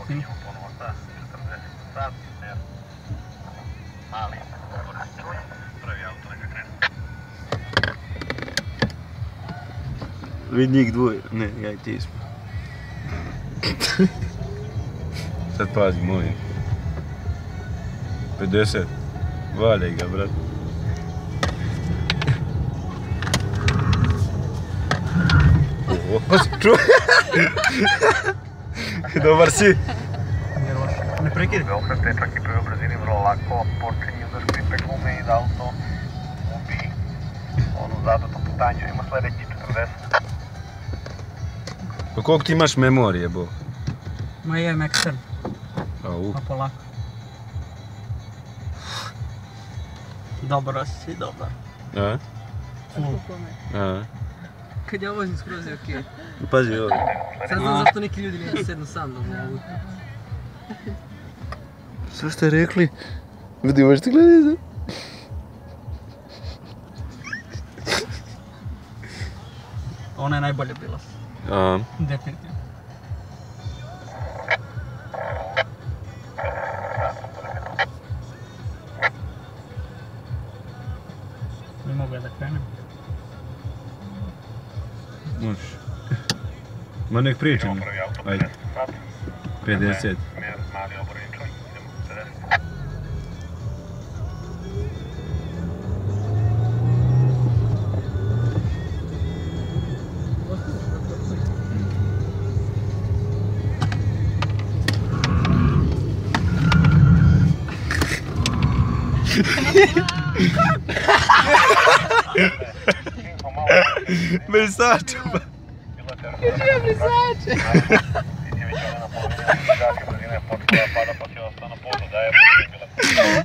Okej. Vidi njih dvoje, ne, ja i ti smo. Sad pazi, molim. 50. Valjaj ga, brat. Pazi, čuvaj! Dobar si! Nije loše. Ne prekidi. Beograd je čak i prve brzini vrlo lako počinje da škripe gume i da auto gubi onu zadato putanju. Ima sljedeći 40. Pa koliko ti imaš memorije, bo? Ma jem ekstern, Au. pa polako. Dobro si, dobar. A? Full. A? Kad ja vozim skroz je okej. Pazi ovo. Sad znam zašto neki ljudi ne sednu sa mnom u autu. Što ste rekli? Vidi, možete gledati? Ona je najbolje bila. A? Definitivno. Ne mogu ja da krenem. Možeš. Ma nek pričam. Ajde. 50. Mali obraničaj, idemo 40. Brisaču! Kaži ja brisače! Ti već ona na polovini, brzine počela pada pa će ostane na podu da je bila.